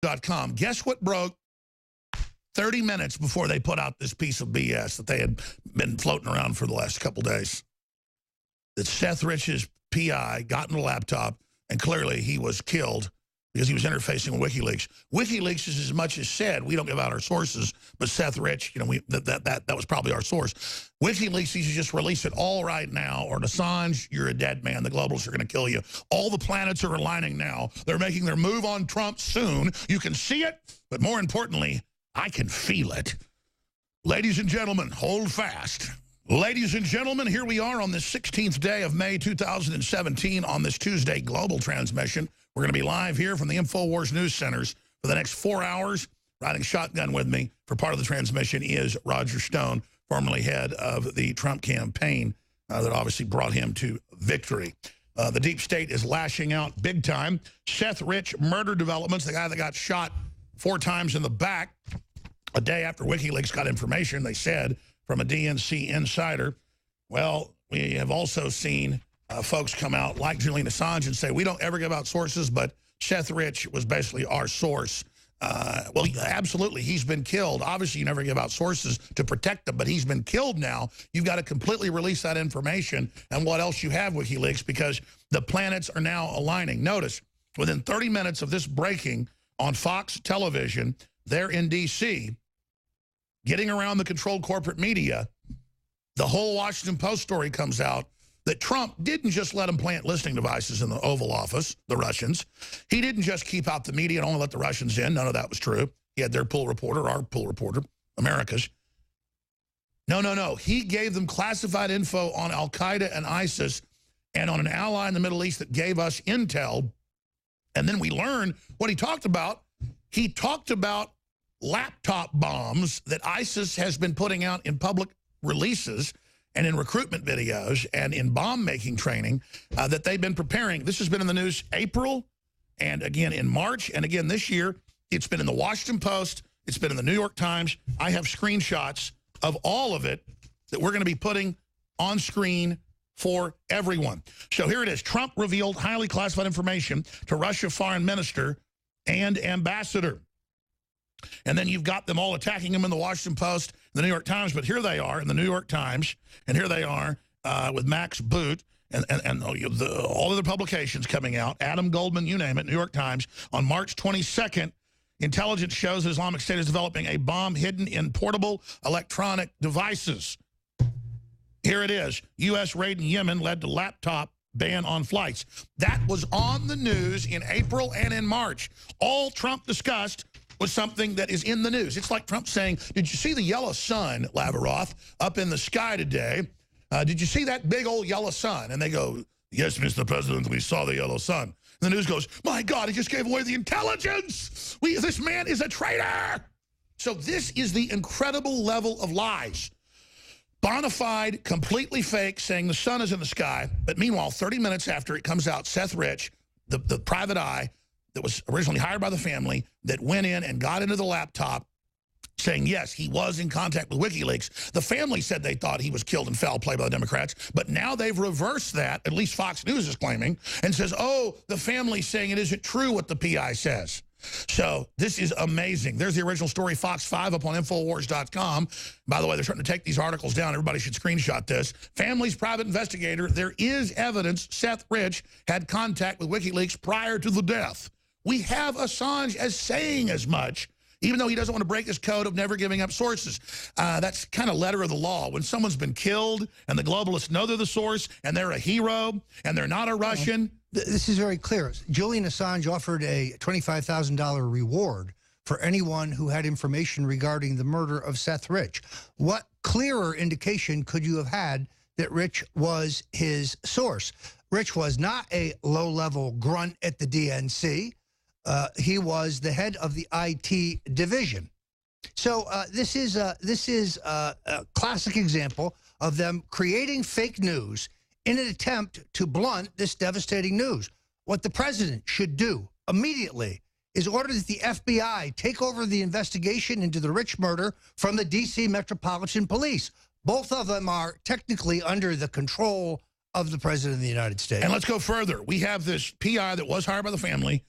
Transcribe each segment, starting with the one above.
Infowars.com. Guess what broke 30 minutes before they put out this piece of BS that they had been floating around for the last couple days? That Seth Rich's PI got in the laptop, and clearly he was killed because he was interfacing with WikiLeaks. WikiLeaks is as much as said, we don't give out our sources, but Seth Rich, you know, that was probably our source. WikiLeaks needs to just release it all right now, or Assange, you're a dead man. The globalists are going to kill you. All the planets are aligning now. They're making their move on Trump soon. You can see it, but more importantly, I can feel it. Ladies and gentlemen, hold fast. Ladies and gentlemen, here we are on the 16th day of May 2017 on this Tuesday global transmission. We're going to be live here from the Infowars News Centers for the next 4 hours. Riding shotgun with me for part of the transmission is Roger Stone, formerly head of the Trump campaign that obviously brought him to victory. The deep state is lashing out big time. Seth Rich murder developments, the guy that got shot 4 times in the back a day after WikiLeaks got information, they said, from a DNC insider. Well, we have also seen folks come out like Julian Assange and say, we don't ever give out sources, but Seth Rich was basically our source. Well, absolutely, he's been killed. Obviously, you never give out sources to protect them, but he's been killed now. You've got to completely release that information and what else you have, WikiLeaks, because the planets are now aligning. Notice, within 30 minutes of this breaking on Fox television, they're in D.C., getting around the controlled corporate media, the whole Washington Post story comes out that Trump didn't just let them plant listening devices in the Oval Office, the Russians. He didn't just keep out the media and only let the Russians in. None of that was true. He had their pool reporter, our pool reporter, America's. No. He gave them classified info on Al-Qaeda and ISIS and on an ally in the Middle East that gave us intel. And then we learned what he talked about. He talked about laptop bombs that ISIS has been putting out in public releases and in recruitment videos and in bomb-making training that they've been preparing. This has been in the news April and again in March and again this year. It's been in the Washington Post. It's been in the New York Times. I have screenshots of all of it that we're going to be putting on screen for everyone. So here it is. Trump revealed highly classified information to Russia foreign minister and ambassador. And then you've got them all attacking him in the Washington Post, the New York Times, but here they are in the New York Times, and here they are with Max Boot and all of the publications coming out, Adam Goldman, you name it, New York Times. On March 22nd, intelligence shows Islamic State is developing a bomb hidden in portable electronic devices. Here it is. U.S. raid in Yemen led to laptop ban on flights. That was on the news in April and in March. All Trump discussed was something that is in the news. It's like Trump saying, did you see the yellow sun, Lavrov, up in the sky today? Did you see that big old yellow sun? And they go, yes, Mr. President, we saw the yellow sun. And the news goes, my God, he just gave away the intelligence. This man is a traitor. So this is the incredible level of lies. Bonafide, completely fake, saying the sun is in the sky. But meanwhile, 30 minutes after it comes out, Seth Rich, the private eye, that was originally hired by the family, that went in and got into the laptop saying, yes, he was in contact with WikiLeaks. The family said they thought he was killed in foul play by the Democrats, but now they've reversed that, at least Fox News is claiming, and says, oh, the family's saying it isn't true what the PI says. So this is amazing. There's the original story, Fox 5, up on Infowars.com. By the way, they're starting to take these articles down. Everybody should screenshot this. Family's private investigator. There is evidence Seth Rich had contact with WikiLeaks prior to the death. We have Assange as saying as much, even though he doesn't want to break his code of never giving up sources. That's kind of letter of the law. When someone's been killed and the globalists know they're the source and they're a hero and they're not a Russian. This is very clear. Julian Assange offered a $25,000 reward for anyone who had information regarding the murder of Seth Rich. What clearer indication could you have had that Rich was his source? Rich was not a low-level grunt at the DNC. He was the head of the IT division. So this is a classic example of them creating fake news in an attempt to blunt this devastating news. What the president should do immediately is order that the FBI take over the investigation into the Rich murder from the D.C. Metropolitan Police. Both of them are technically under the control of the President of the United States. And let's go further. We have this PI that was hired by the family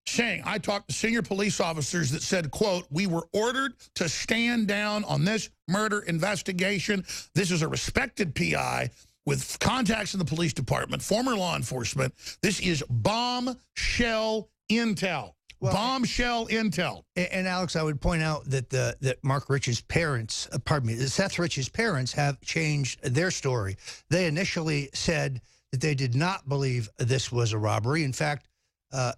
saying, I talked to senior police officers that said, quote, we were ordered to stand down on this murder investigation. This is a respected PI with contacts in the police department, former law enforcement. This is bombshell intel. Well, bombshell intel. And Alex, I would point out that that Mark Rich's parents, Seth Rich's parents have changed their story. They initially said that they did not believe this was a robbery. In fact,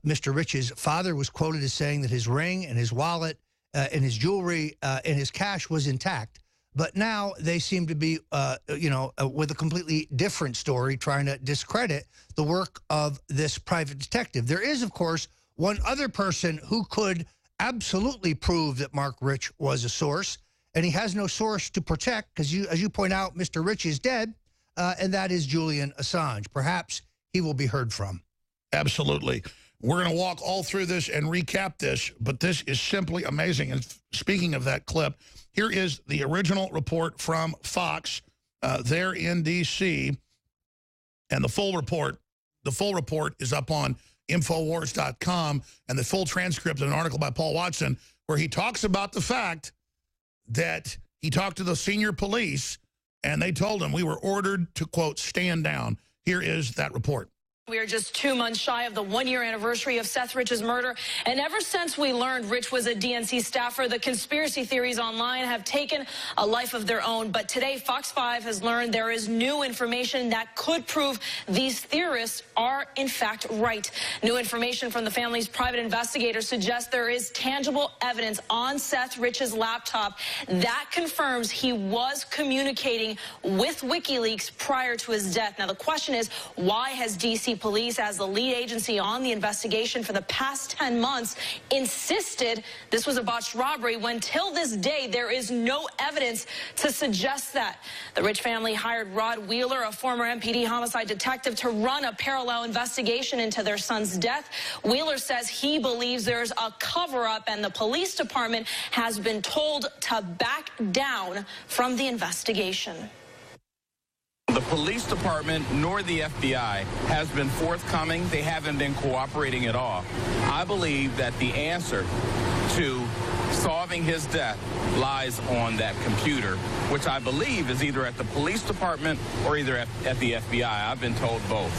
Mr. Rich's father was quoted as saying that his ring and his wallet and his jewelry and his cash was intact. But now they seem to be, with a completely different story, trying to discredit the work of this private detective. There is, of course, one other person who could absolutely prove that Mark Rich was a source, and he has no source to protect because, as you point out, Mr. Rich is dead, and that is Julian Assange. Perhaps he will be heard from. Absolutely. We're going to walk all through this and recap this, but this is simply amazing. And speaking of that clip, here is the original report from Fox there in D.C., and the full report is up on Infowars.com, and the full transcript of an article by Paul Watson where he talks about the fact that he talked to the senior police and they told him we were ordered to, quote, stand down. Here is that report. We are just 2 months shy of the one-year anniversary of Seth Rich's murder. And ever since we learned Rich was a DNC staffer, the conspiracy theories online have taken a life of their own. But today, Fox 5 has learned there is new information that could prove these theorists are, in fact, right. New information from the family's private investigators suggests there is tangible evidence on Seth Rich's laptop that confirms he was communicating with WikiLeaks prior to his death. Now, the question is, why has D.C. police, as the lead agency on the investigation for the past 10 months, insisted this was a botched robbery when till this day there is no evidence to suggest that? The Rich family hired Rod Wheeler, a former MPD homicide detective, to run a parallel investigation into their son's death. Wheeler says he believes there's a cover-up and the police department has been told to back down from the investigation. The police department nor the FBI has been forthcoming. They haven't been cooperating at all. I believe that the answer to solving his death lies on that computer, which I believe is either at the police department or either at the FBI. I've been told both.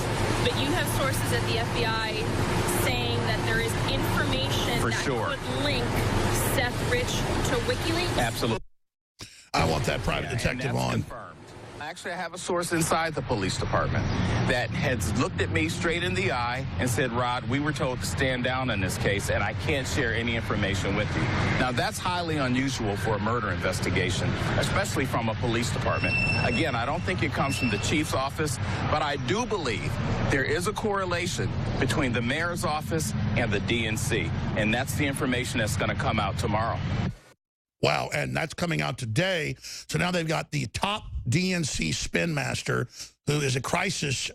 But you have sources at the FBI saying that there is information For that sure. could link Seth Rich to WikiLeaks? Absolutely. I want that private detective on. Confirmed. Actually, I have a source inside the police department that has looked at me straight in the eye and said, Rod, we were told to stand down in this case, and I can't share any information with you. Now, that's highly unusual for a murder investigation, especially from a police department. Again, I don't think it comes from the chief's office, but I do believe there is a correlation between the mayor's office and the DNC, and that's the information that's going to come out tomorrow. Wow, and that's coming out today. So now they've got the top DNC spin master, who is a crisis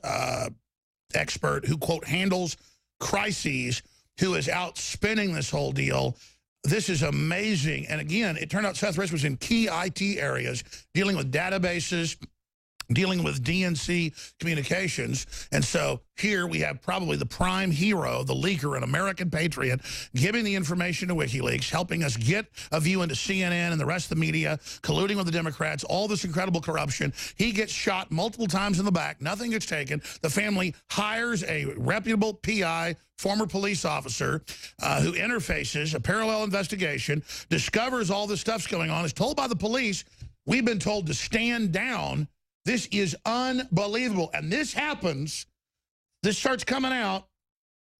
expert who, quote, handles crises, who is out spinning this whole deal. This is amazing. And again, it turned out Seth Rich was in key IT areas, dealing with databases, dealing with DNC communications. And so here we have probably the prime hero, the leaker, an American patriot, giving the information to WikiLeaks, helping us get a view into CNN and the rest of the media, colluding with the Democrats, all this incredible corruption. He gets shot multiple times in the back. Nothing gets taken. The family hires a reputable PI, former police officer, who interfaces a parallel investigation, discovers all this stuff's going on, is told by the police, we've been told to stand down. This is unbelievable. And this happens, this starts coming out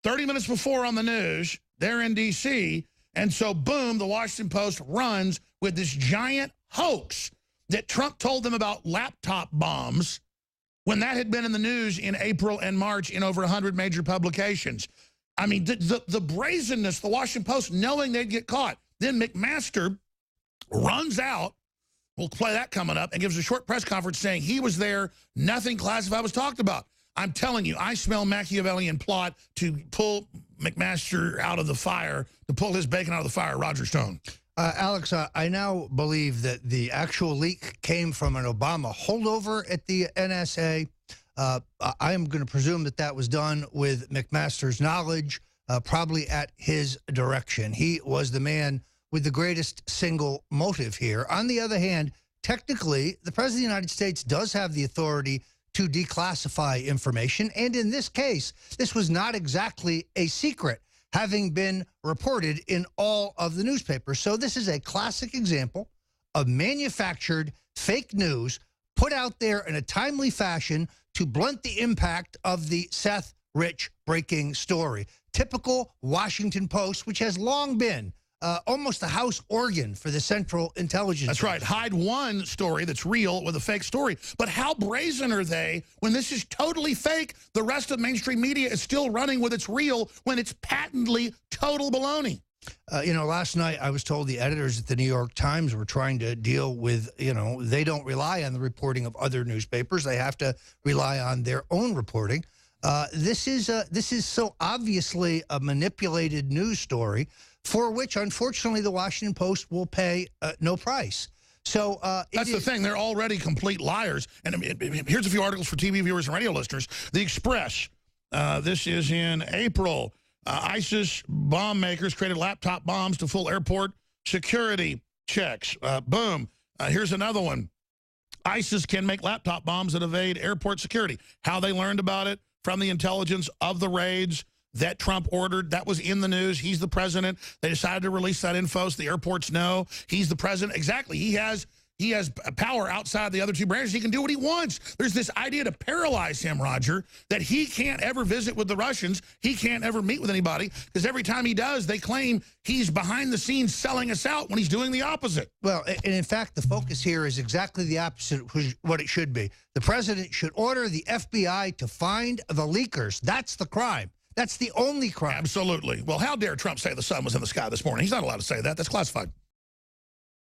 30 minutes before on the news. They're in D.C. And so, boom, the Washington Post runs with this giant hoax that Trump told them about laptop bombs when that had been in the news in April and March in over 100 major publications. I mean, the brazenness, the Washington Post, knowing they'd get caught. Then McMaster runs out. We'll play that coming up, and gives a short press conference saying he was there, nothing classified was talked about. I'm telling you, I smell Machiavellian plot to pull McMaster out of the fire, to pull his bacon out of the fire, Roger Stone. Alex, I now believe that the actual leak came from an Obama holdover at the NSA. I am going to presume that that was done with McMaster's knowledge. probably at his direction. He was the man with the greatest single motive here. On the other hand, technically, the President of the United States does have the authority to declassify information. And in this case, this was not exactly a secret, having been reported in all of the newspapers. So this is a classic example of manufactured fake news put out there in a timely fashion to blunt the impact of the Seth Rich breaking story. Typical Washington Post, which has long been almost a house organ for the Central Intelligence. That's right. Hide one story that's real with a fake story. But how brazen are they when this is totally fake? The rest of mainstream media is still running with it's real when it's patently total baloney. You know, last night I was told the editors at the New York Times were trying to deal with, you know, they don't rely on the reporting of other newspapers. They have to rely on their own reporting. This is so obviously a manipulated news story for which, unfortunately, the Washington Post will pay no price. So that's the thing. They're already complete liars. And here's a few articles for TV viewers and radio listeners. The Express, this is in April. ISIS bomb makers created laptop bombs to fool airport security checks. Boom. Here's another one. ISIS can make laptop bombs that evade airport security. How they learned about it? From the intelligence of the raids that Trump ordered. That was in the news. He's the president. They decided to release that info so the airports know he's the president. Exactly. He has power outside the other two branches. He can do what he wants. There's this idea to paralyze him, Roger, that he can't ever visit with the Russians. He can't ever meet with anybody because every time he does, they claim he's behind the scenes selling us out when he's doing the opposite. Well, and in fact, the focus here is exactly the opposite of what it should be. The president should order the FBI to find the leakers. That's the crime. That's the only crime. Absolutely. Well, how dare Trump say the sun was in the sky this morning? He's not allowed to say that. That's classified.